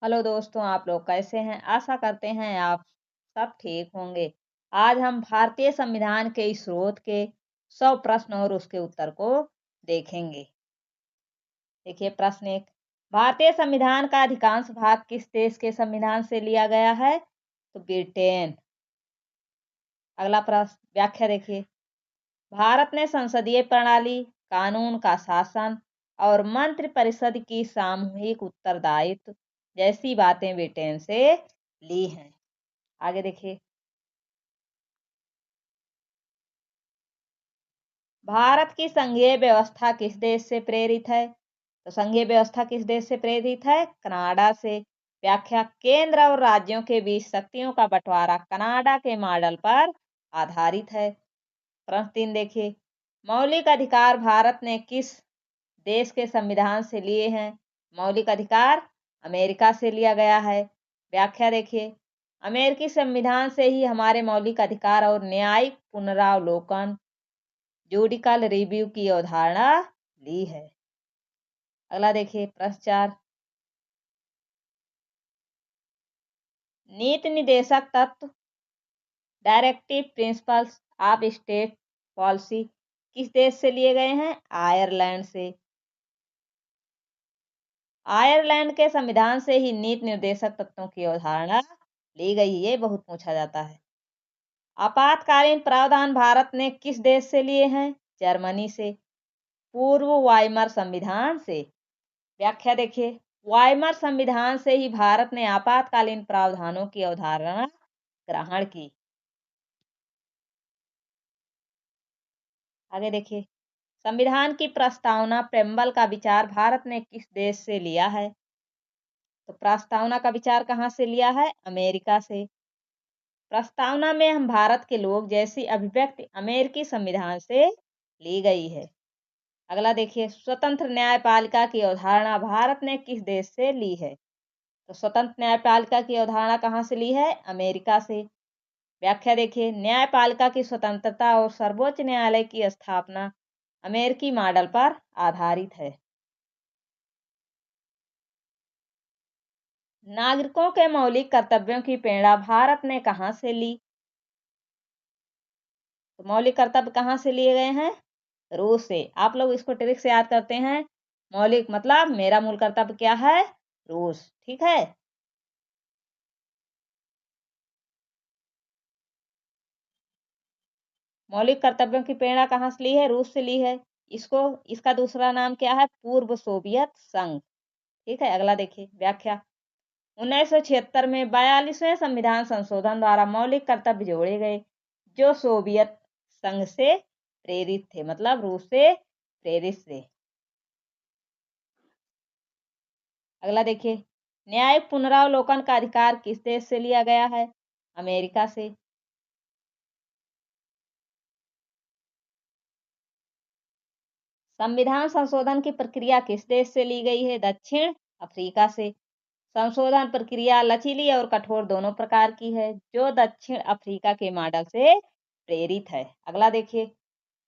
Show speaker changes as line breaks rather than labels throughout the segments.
Hello दोस्तों, आप लोग कैसे हैं? आशा करते हैं आप सब ठीक होंगे। आज हम भारतीय संविधान के स्रोत के 100 प्रश्न और उसके उत्तर को देखेंगे। देखिए प्रश्न एक, भारतीय संविधान का अधिकांश भाग किस देश के संविधान से लिया गया है? तो ब्रिटेन। अगला प्रश्न, व्याख्या देखिए। भारत ने संसदीय प्रणाली, कानून का शासन और मंत्रिपरिषद की सामूहिक उत्तरदायित्व जैसी बातें ब्रिटेन से ली हैं। आगे देखिए। भारत की संघीय व्यवस्था किस देश से प्रेरित है? तो संघीय व्यवस्था किस देश से प्रेरित है? कनाडा से। व्याख्या, केंद्र और राज्यों के बीच शक्तियों का बंटवारा कनाडा के मॉडल पर आधारित है। प्रश्न 3 देखिए। मौलिक अधिकार भारत ने किस देश के संविधान से लिए हैं? मौलिक अधिकार अमेरिका से लिया गया है। व्याख्या देखिए। अमेरिकी संविधान से ही हमारे मौलिक अधिकार और न्यायिक पुनरावलोकन जुडिकल रिव्यू की अवधारणा ली है। अगला देखिए प्रश्न 4, नीति निदेशक तत्व directive principles of state policy किस देश से लिए गए हैं? आयरलैंड से। आयरलैंड के संविधान से ही नीति निर्देशक तत्वों की अवधारणा ली गई। ये बहुत पूछा जाता है। आपातकालीन प्रावधान भारत ने किस देश से लिए हैं? जर्मनी से। पूर्व वाइमर संविधान से। व्याख्या देखिए। वाइमर संविधान से ही भारत ने आपातकालीन प्रावधानों की अवधारणा ग्रहण की। आगे देखिए। संविधान की प्रस्तावना प्रेम्बल का विचार भारत ने किस देश से लिया है? तो प्रस्तावना का विचार कहाँ से लिया है? अमेरिका से। प्रस्तावना में हम भारत के लोग जैसी अभिव्यक्ति अमेरिकी संविधान से ली गई है। अगला देखिए। स्वतंत्र न्यायपालिका की अवधारणा भारत ने किस देश से ली है? तो स्वतंत्र न्यायपालिका की अवधारणा कहाँ से ली है? अमेरिका से। व्याख्या देखिए। न्यायपालिका की स्वतंत्रता और सर्वोच्च न्यायालय की स्थापना अमेरिकी मॉडल पर आधारित है। नागरिकों के मौलिक कर्तव्यों की प्रेरणा भारत ने कहाँ से ली? तो मौलिक कर्तव्य कहाँ से लिए गए हैं? रूस से। आप लोग इसको ट्रिक से याद करते हैं। मौलिक मतलब मेरा मूल कर्तव्य क्या है? रूस। ठीक है। मौलिक कर्तव्यों की प्रेरणा कहाँ से ली है? रूस से ली है। इसको इसका दूसरा नाम क्या है? पूर्व सोवियत संघ। ठीक है। अगला देखिए। व्याख्या। 1976 में 42वें संविधान संशोधन द्वारा मौलिक कर्तव्य जोड़े गए जो सोवियत संघ से प्रेरित थे, मतलब रूस से प्रेरित थे। अगला देखिए। न्यायिक पुनरावलोकन का अधिकार किस देश से लिया गया है? अमेरिका से। संविधान संशोधन की प्रक्रिया किस देश से ली गई है? दक्षिण अफ्रीका से। संशोधन प्रक्रिया लचीली और कठोर दोनों प्रकार की है जो दक्षिण अफ्रीका के मॉडल से प्रेरित है। अगला देखिए।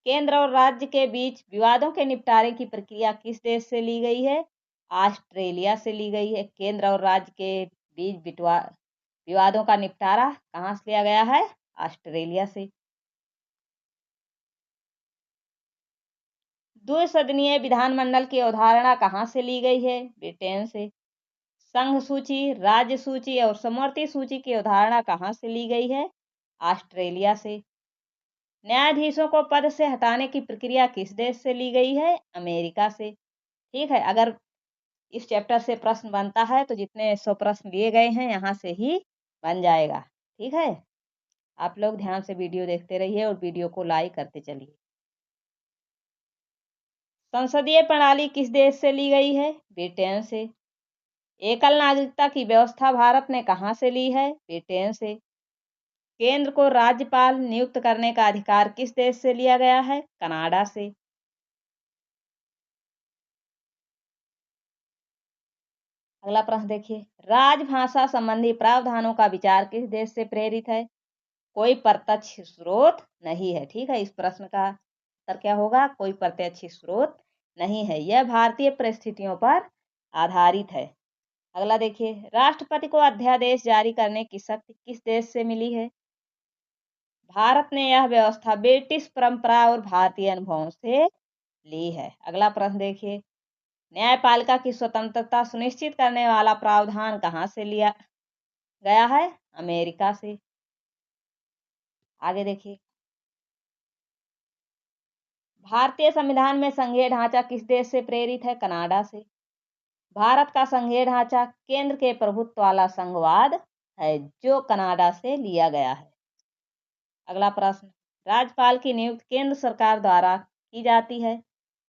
केंद्र और राज्य के बीच विवादों के निपटारे की प्रक्रिया किस देश से ली गई है? ऑस्ट्रेलिया से ली गई है। केंद्र और राज्य के बीच विवादों का निपटारा कहाँ से लिया गया है? ऑस्ट्रेलिया से। द्विसदनीय विधानमंडल की अवधारणा कहाँ से ली गई है? ब्रिटेन से। संघ सूची, राज्य सूची और समवर्ती सूची की अवधारणा कहाँ से ली गई है? ऑस्ट्रेलिया से। न्यायाधीशों को पद से हटाने की प्रक्रिया किस देश से ली गई है? अमेरिका से। ठीक है। अगर इस चैप्टर से प्रश्न बनता है तो जितने 100 प्रश्न लिए गए हैं यहाँ से ही बन जाएगा। ठीक है। आप लोग ध्यान से वीडियो देखते रहिए और वीडियो को लाइक करते चलिए। संसदीय प्रणाली किस देश से ली गई है? ब्रिटेन से। एकल नागरिकता की व्यवस्था भारत ने कहाँ से ली है? ब्रिटेन से। केंद्र को राज्यपाल नियुक्त करने का अधिकार किस देश से लिया गया है? कनाडा से। अगला प्रश्न देखिए। राजभाषा संबंधी प्रावधानों का विचार किस देश से प्रेरित है? कोई प्रत्यक्ष स्रोत नहीं है। ठीक है। इस प्रश्न का उत्तर क्या होगा? कोई प्रत्यक्ष स्रोत नहीं है। यह भारतीय परिस्थितियों पर आधारित है। अगला देखिए, राष्ट्रपति को अध्यादेश जारी करने की शक्ति किस देश से मिली है? भारत ने यह व्यवस्था ब्रिटिश परंपरा और भारतीय अनुभवों से ली है। अगला प्रश्न देखिए, न्यायपालिका की स्वतंत्रता सुनिश्चित करने वाला प्रावधान कहाँ से लिया गया है? अमेरिका से। आगे देखिए, भारतीय संविधान में संघीय ढांचा किस देश से प्रेरित है? कनाडा से। भारत का संघीय ढांचा केंद्र के प्रभुत्व वाला संघवाद है, जो कनाडा से लिया गया है। अगला प्रश्न, राज्यपाल की नियुक्ति केंद्र सरकार द्वारा की जाती है।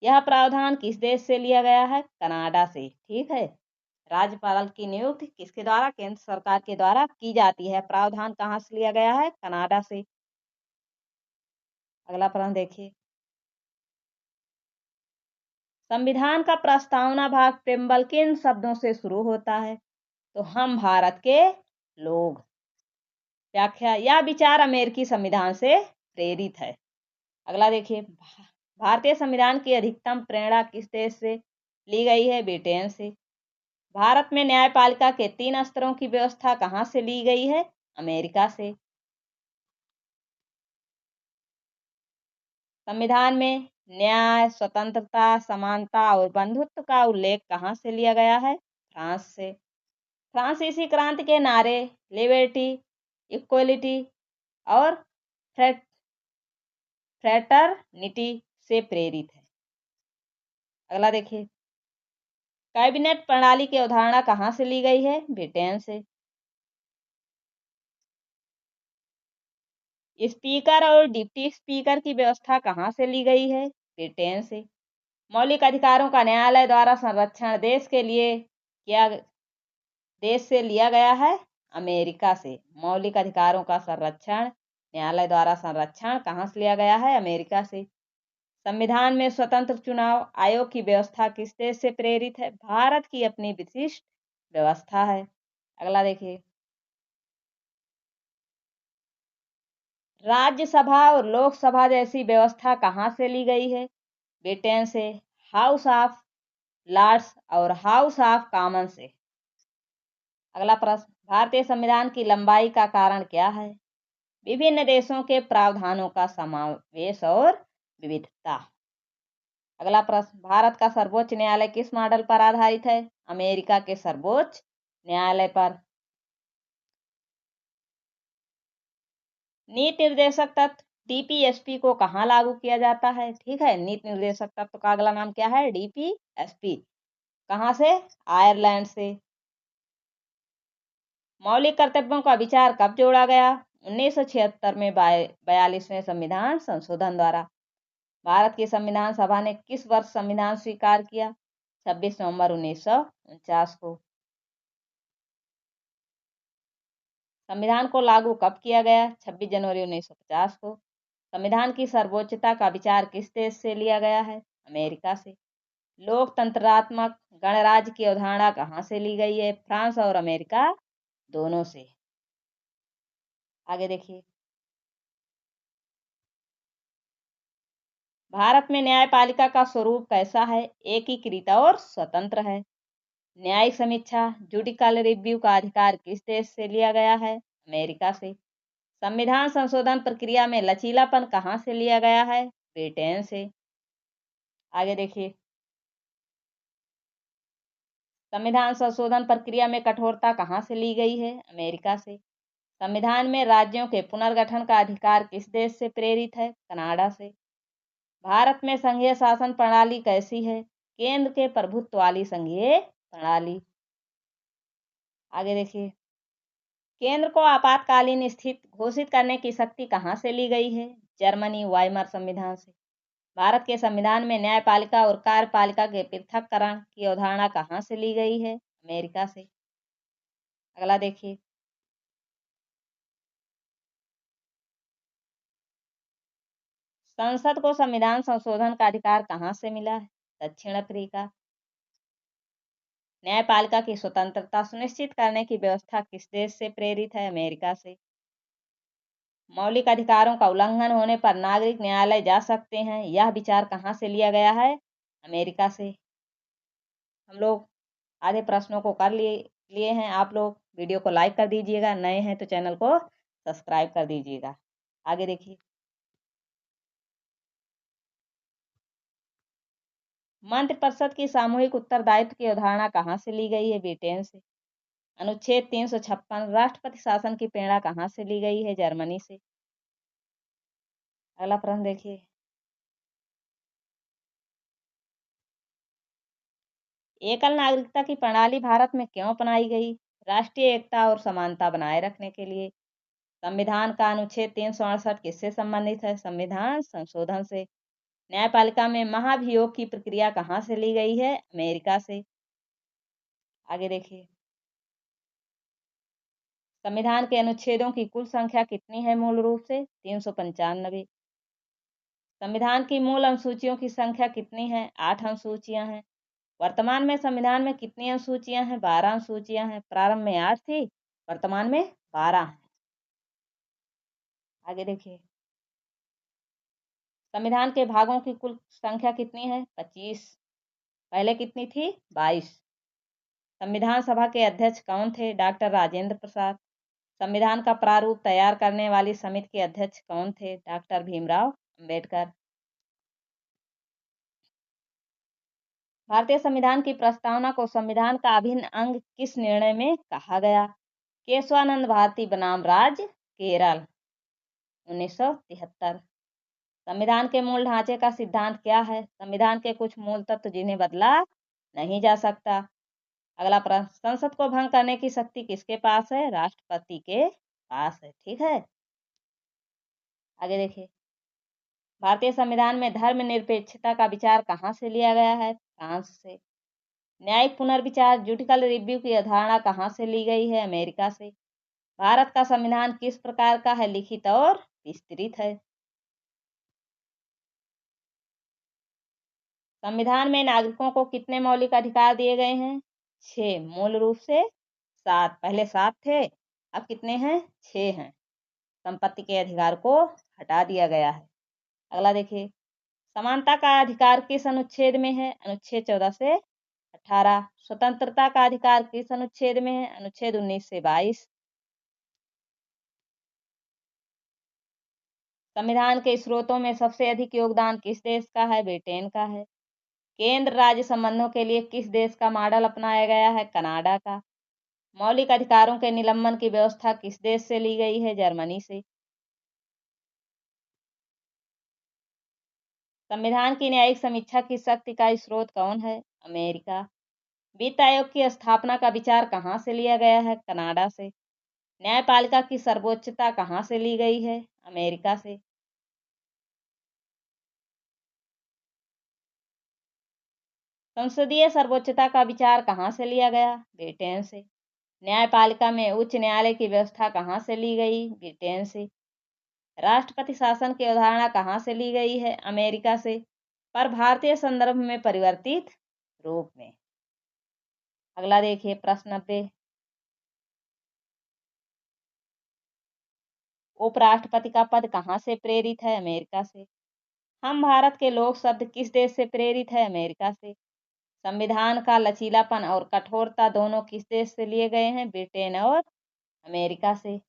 यह प्रावधान किस देश से लिया गया है? कनाडा से। ठीक है, राज्यपाल की नियुक्ति किसके द्वारा? केंद्र सरकार के द्वारा की जाती है। प्रावधान कहाँ से लिया गया है? कनाडा से। अगला प्रश्न देखिए, संविधान का प्रस्तावना भाग प्रेम्बल किन शब्दों से शुरू होता है? तो हम भारत के लोग। व्याख्या, यह विचार अमेरिकी संविधान से प्रेरित है। अगला देखिए, भारतीय संविधान की अधिकतम प्रेरणा किस देश से ली गई है? ब्रिटेन से। भारत में न्यायपालिका के 3 स्तरों की व्यवस्था कहाँ से ली गई है? अमेरिका से। संविधान में न्याय, स्वतंत्रता, समानता और बंधुत्व का उल्लेख कहाँ से लिया गया है? फ्रांस से। फ्रांसीसी क्रांति के नारे लिबर्टी, इक्वलिटी और फ्रेटर्निटी से प्रेरित है। अगला देखिए, कैबिनेट प्रणाली की अवधारणा कहाँ से ली गई है? ब्रिटेन से। स्पीकर और डिप्टी स्पीकर की व्यवस्था कहाँ से ली गई है? ब्रिटेन से। मौलिक अधिकारों का न्यायालय द्वारा संरक्षण देश से लिया गया है? अमेरिका से। मौलिक अधिकारों का संरक्षण न्यायालय द्वारा संरक्षण कहाँ से लिया गया है? अमेरिका से। संविधान में स्वतंत्र चुनाव आयोग की व्यवस्था किस देश से प्रेरित है? भारत की अपनी विशिष्ट व्यवस्था है। अगला देखिए, राज्यसभा और लोकसभा जैसी व्यवस्था कहाँ से ली गई है? ब्रिटेन से। हाउस ऑफ लॉर्ड्स और हाउस ऑफ कॉमन से। अगला प्रश्न, भारतीय संविधान की लंबाई का कारण क्या है? विभिन्न देशों के प्रावधानों का समावेश और विविधता। अगला प्रश्न, भारत का सर्वोच्च न्यायालय किस मॉडल पर आधारित है? अमेरिका के सर्वोच्च न्यायालय पर। नीति निर्देशक तत्व डीपीएसपी को कहाँ लागू किया जाता है? ठीक है, नीति निर्देशक तत्व का अगला नाम क्या है? डीपीएसपी। कहाँ से? आयरलैंड से। मौलिक कर्तव्यों का विचार कब जोड़ा गया? 1976 में 42वें संविधान संशोधन द्वारा। भारत की संविधान सभा ने किस वर्ष संविधान स्वीकार किया? 26 नवंबर 1949 को। संविधान को लागू कब किया गया? 26 जनवरी 1950 को। संविधान की सर्वोच्चता का विचार किस देश से लिया गया है? अमेरिका से। लोकतंत्रात्मक गणराज्य की अवधारणा कहाँ से ली गई है? फ्रांस और अमेरिका दोनों से। आगे देखिए, भारत में न्यायपालिका का स्वरूप कैसा है? एकीकृत और स्वतंत्र है। न्यायिक समीक्षा जुडिकल रिव्यू का अधिकार किस देश से लिया गया है? अमेरिका से। संविधान संशोधन प्रक्रिया में लचीलापन कहाँ से लिया गया है? ब्रिटेन से। आगे देखिए, संविधान संशोधन प्रक्रिया में कठोरता कहाँ से ली गई है? अमेरिका से। संविधान में राज्यों के पुनर्गठन का अधिकार किस देश से प्रेरित है? कनाडा से। भारत में संघीय शासन प्रणाली कैसी है? केंद्र के प्रभुत्व वाली संघीय प्रणाली। आगे देखिए, केंद्र को आपातकालीन स्थिति घोषित करने की शक्ति कहाँ से ली गई है? जर्मनी वाइमर संविधान से। भारत के संविधान में न्यायपालिका और कार्यपालिका के पृथक्करण की अवधारणा कहाँ से ली गई है? अमेरिका से। अगला देखिए, संसद को संविधान संशोधन का अधिकार कहाँ से मिला है? दक्षिण अफ्रीका। न्यायपालिका की स्वतंत्रता सुनिश्चित करने की व्यवस्था किस देश से प्रेरित है? अमेरिका से। मौलिक अधिकारों का उल्लंघन होने पर नागरिक न्यायालय जा सकते हैं, यह विचार कहाँ से लिया गया है? अमेरिका से। हम लोग आधे प्रश्नों को कर लिए। लिए हैं आप लोग वीडियो को लाइक कर दीजिएगा, नए हैं तो चैनल को सब्सक्राइब कर दीजिएगा। आगे देखिए, मंत्रिपरिषद की सामूहिक उत्तरदायित्व की अवधारणा कहाँ से ली गई है? ब्रिटेन से। अनुच्छेद 356 राष्ट्रपति शासन की प्रेरणा कहाँ से ली गई है? जर्मनी से। अगला प्रश्न देखिए, एकल नागरिकता की प्रणाली भारत में क्यों अपनाई गई? राष्ट्रीय एकता और समानता बनाए रखने के लिए। संविधान का अनुच्छेद 368 किससे संबंधित है? संविधान संशोधन से। न्यायपालिका में महाभियोग की प्रक्रिया कहाँ से ली गई है? अमेरिका से। आगे देखिए, संविधान के अनुच्छेदों की कुल संख्या कितनी है? मूल रूप से 395। संविधान की मूल अनुसूचियों की संख्या कितनी है? 8 अनुसूचियां हैं। वर्तमान में संविधान में कितनी अनुसूचियां हैं? 12 अनुसूचियां हैं। प्रारंभ में 8 थी, वर्तमान में 12 है। आगे देखिए, संविधान के भागों की कुल संख्या कितनी है? 25। पहले कितनी थी? 22। संविधान सभा के अध्यक्ष कौन थे? डॉक्टर राजेंद्र प्रसाद। संविधान का प्रारूप तैयार करने वाली समिति के अध्यक्ष कौन थे? डॉक्टर भीमराव अंबेडकर। भारतीय संविधान की प्रस्तावना को संविधान का अभिन्न अंग किस निर्णय में कहा गया? केशवानंद भारती बनाम राज्य केरल 1973। संविधान के मूल ढांचे का सिद्धांत क्या है? संविधान के कुछ मूल तत्व जिन्हें बदला नहीं जा सकता। अगला प्रश्न, संसद को भंग करने की शक्ति किसके पास है? राष्ट्रपति के पास है। ठीक है, आगे देखिए, भारतीय संविधान में धर्मनिरपेक्षता का विचार कहाँ से लिया गया है? फ्रांस से। न्यायिक पुनर्विचार जुडिकल रिव्यू की अवधारणा कहाँ से ली गई है? अमेरिका से। भारत का संविधान किस प्रकार का है? लिखित और विस्तृत है। संविधान में नागरिकों को कितने मौलिक अधिकार दिए गए हैं? 6। मूल रूप से 7। पहले 7 थे, अब कितने हैं? 6 हैं। संपत्ति के अधिकार को हटा दिया गया है। अगला देखिए, समानता का अधिकार किस अनुच्छेद में है? अनुच्छेद 14 से 18। स्वतंत्रता का अधिकार किस अनुच्छेद में है? अनुच्छेद 19 से 22। संविधान के स्रोतों में सबसे अधिक योगदान किस देश का है? ब्रिटेन का है। केंद्र राज्य संबंधों के लिए किस देश का मॉडल अपनाया गया है? कनाडा का। मौलिक अधिकारों के निलंबन की व्यवस्था किस देश से ली गई है? जर्मनी से। संविधान की न्यायिक समीक्षा की शक्ति का स्रोत कौन है? अमेरिका। वित्त आयोग की स्थापना का विचार कहाँ से लिया गया है? कनाडा से। न्यायपालिका की सर्वोच्चता कहाँ से ली गई है? अमेरिका से। संसदीय सर्वोच्चता का विचार कहाँ से लिया गया? ब्रिटेन से। न्यायपालिका में उच्च न्यायालय की व्यवस्था कहाँ से ली गई? ब्रिटेन से। राष्ट्रपति शासन की अवधारणा कहाँ से ली गई है? अमेरिका से, पर भारतीय संदर्भ में परिवर्तित रूप में। अगला देखिए, प्रश्न 90, उपराष्ट्रपति का पद कहाँ से प्रेरित है? अमेरिका से। हम भारत के लोग शब्द किस देश से प्रेरित है? अमेरिका से। संविधान का लचीलापन और कठोरता दोनों किस देश से लिए गए हैं? ब्रिटेन और अमेरिका से।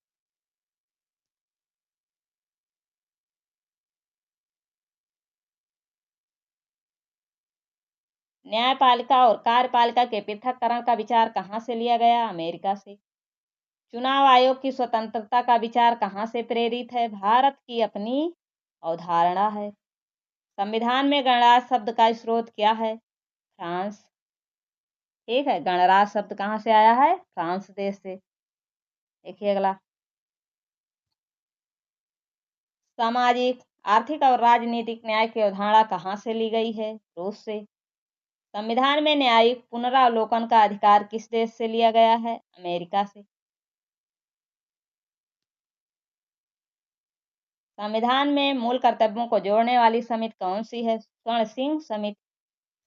न्यायपालिका और कार्यपालिका के पृथक्करण का विचार कहाँ से लिया गया? अमेरिका से। चुनाव आयोग की स्वतंत्रता का विचार कहाँ से प्रेरित है? भारत की अपनी अवधारणा है। संविधान में गणराज्य शब्द का स्रोत क्या है? फ्रांस। ठीक है, गणराज्य शब्द कहाँ से आया है? फ्रांस देश से। देखिए अगला, सामाजिक, आर्थिक और राजनीतिक न्याय की अवधारणा कहाँ से ली गई है? रूस से। संविधान में न्यायिक पुनरावलोकन का अधिकार किस देश से लिया गया है? अमेरिका से। संविधान में मूल कर्तव्यों को जोड़ने वाली समिति कौन सी है? स्वर्ण सिंह समिति।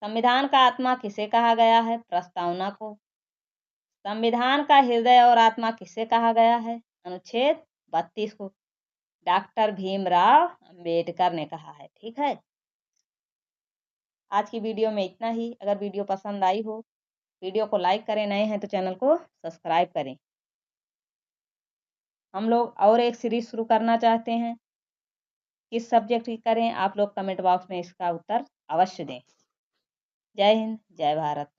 संविधान का आत्मा किसे कहा गया है? प्रस्तावना को। संविधान का हृदय और आत्मा किसे कहा गया है? अनुच्छेद 32 को। डॉक्टर भीमराव अंबेडकर ने कहा है। ठीक है, आज की वीडियो में इतना ही। अगर वीडियो पसंद आई हो वीडियो को लाइक करें, नए हैं तो चैनल को सब्सक्राइब करें। हम लोग और एक सीरीज शुरू करना चाहते हैं, किस सब्जेक्ट की करें आप लोग कमेंट बॉक्स में इसका उत्तर अवश्य दें। जय हिंद, जय भारत।